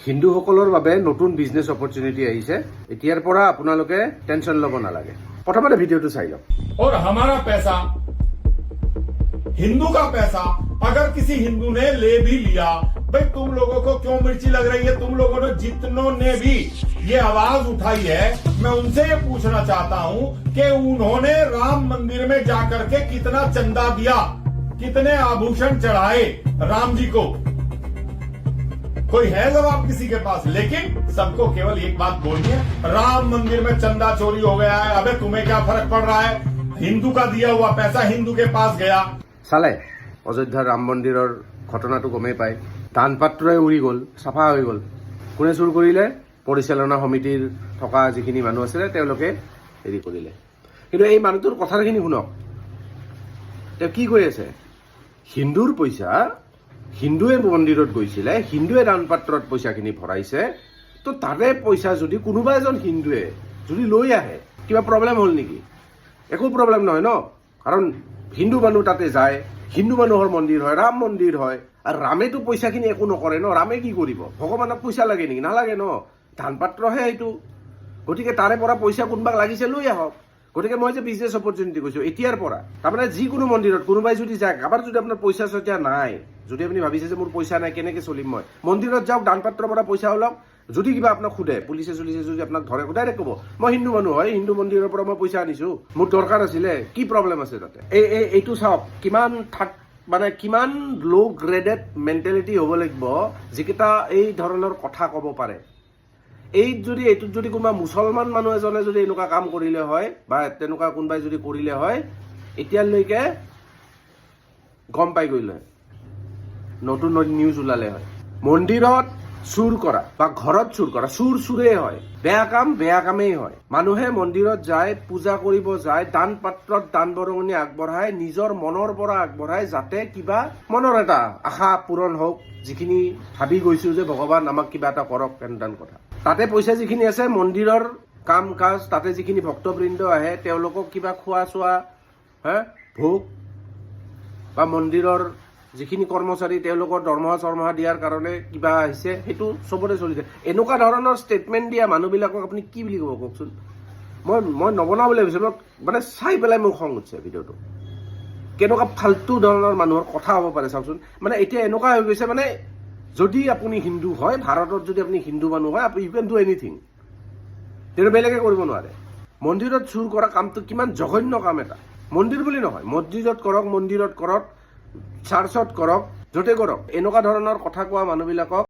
হিন্দুসকলৰ বাবে নতুন বিজনেছ অপৰচুনিটি আহিছে। এতিয়াৰ পৰা আপোনালোকে টেনশ্যন ল'ব নালাগে। প্ৰথমতে ভিডিঅ'টো চাই লওক। और हमारा पैसा, हिंदू का पैसा अगर किसी हिंदू ने ले भी लिया, भाई तुम लोगों को क्यों मिर्ची लग रही है? तुम लोगों ने जितनों ने भी ये आवाज उठाई है, मैं उनसे ये पूछना चाहता हूं कि उन्होंने राम मंदिर में जाकर के कितना चंदा दिया, कितने आभूषण चढ़ाए राम जी को? कोई है जवाब किसी के पास? लेकिन सबको केवल एक बात बोलनी है, राम मंदिर में चंदा चोरी हो गया है, अबे तुम्हें क्या फर्क पड़ रहा है? हिंदू का दिया हुआ पैसा हिंदू के पास गया। চালে অযোধ্যাৰ ৰাম মন্দিৰৰ ঘটনাটো গমেই পায়। দান পাত্ৰই উৰি গ'ল, চাফা হৈ গ'ল। কোনে চুৰ কৰিলে? পৰিচালনা সমিতিৰ থকা যিখিনি মানুহ আছিলে তেওঁলোকে হেৰি কৰিলে। কিন্তু এই মানুহটোৰ কথাখিনি শুনক, তেওঁ কি কৈ আছে? হিন্দুৰ পইচা হিন্দুৱে মন্দিৰত গৈছিলে, হিন্দুৱে দান পাত্ৰত পইচাখিনি ভৰাইছে, তো তাৰে পইচা যদি কোনোবা এজন হিন্দুৱে যদি লৈ আহে কিবা প্ৰব্লেম হ'ল নেকি? একো প্ৰব্লেম নহয় ন, কাৰণ হিন্দু মানুহ তাতে যায়, হিন্দু মানুহৰ মন্দিৰ হয়, ৰাম মন্দিৰ হয়, আৰু ৰামেতো পইচাখিনি একো নকৰে ন। ৰামে কি কৰিব? ভগৱানক পইচা লাগে নেকি? নালাগে ন, দান পাত্ৰহে এইটো। গতিকে তাৰে পৰা পইচা কোনোবাক লাগিছে লৈ আহক। গতিকে মই যে বিজনেছ অপৰচুনিটি কৈছোঁ এতিয়াৰ পৰা, তাৰমানে যিকোনো মন্দিৰত কোনোবাই যদি যায়, কাৰোবাৰ যদি আপোনাৰ পইচা চইচা নাই, যদি আপুনি ভাবিছে যে মোৰ পইচা নাই কেনেকৈ চলিম মই, মন্দিৰত যাওক, দান পাত্ৰৰ পৰা পইচা ওলাওক। যদি কিবা আপোনাক সোধে, পুলিচে চুলিছে যদি আপোনাক ধৰে, ডাইৰেক্ট ক'ব মই হিন্দু মানুহ হয়, হিন্দু মন্দিৰৰ পৰা মই পইচা আনিছোঁ, মোৰ দৰকাৰ আছিলে, কি প্ৰব্লেম আছে তাতে? এইটো চাওক কিমান মানে কিমান ল' গ্ৰেডেড মেণ্টেলিটি হ'ব লাগিব যিকেইটা এই ধৰণৰ কথা ক'ব পাৰে। এইটোত যদি কোনোবা মুছলমান মানুহ এজনে যদি এনেকুৱা কাম কৰিলে হয়, বা তেনেকুৱা কোনোবাই যদি কৰিলে হয়, এতিয়ালৈকে গম পাই গ'লে হয়, নতুন নিউজ ওলালে হয়। মন্দিৰত চুৰ কৰা বা ঘৰত চুৰ কৰা, চুৰেই হয়, বেয়া কাম বেয়া কামেই হয়। মানুহে মন্দিৰত যায়, পূজা কৰিব যায়, দান পাত্ৰত দান বৰঙণি আগবঢ়ায়, নিজৰ মনৰ পৰা আগবঢ়ায়, যাতে কিবা মনৰ এটা আশা পূৰণ হওক, যিখিনি ভাবি গৈছোঁ যে ভগৱান আমাক কিবা এটা কৰক, তেনেধৰণ কথা। তাতে পইচা যিখিনি আছে, মন্দিৰৰ কাম কাজ, তাতে যিখিনি ভক্তবৃন্দ আহে তেওঁলোকক কিবা খোৱা চোৱা, ভোগ, বা মন্দিৰৰ যিখিনি কৰ্মচাৰী তেওঁলোকৰ দৰমহা চৰমহা দিয়াৰ কাৰণে কিবা আহিছে, সেইটো চবতে চলিছে। এনেকুৱা ধৰণৰ ষ্টেটমেণ্ট দিয়া মানুহবিলাকক আপুনি কি বুলি ক'ব কওকচোন? মই নবনাওঁ বুলি ভাবিছোঁ, মানে চাই পেলাই মোৰ খং উঠিছে ভিডিঅ'টো। কেনেকুৱা ফাল্টু ধৰণৰ মানুহৰ কথা হ'ব পাৰে চাওকচোন। মানে এতিয়া এনেকুৱা হৈ গৈছে, মানে যদি আপুনি হিন্দু হয়, ভাৰতত যদি আপুনি হিন্দু মানুহ হয়, আপুনি ইউ কেন ডু এনিথিং, কিন্তু বেলেগে কৰিব নোৱাৰে। মন্দিৰত চুৰ কৰা কামটো কিমান জঘন্য কাম এটা। মন্দিৰ বুলি নহয়, মছজিদত কৰক, মন্দিৰত কৰক, চাৰ্চত কৰক, য'তে কৰক, এনেকুৱা ধৰণৰ কথা কোৱা মানুহবিলাকক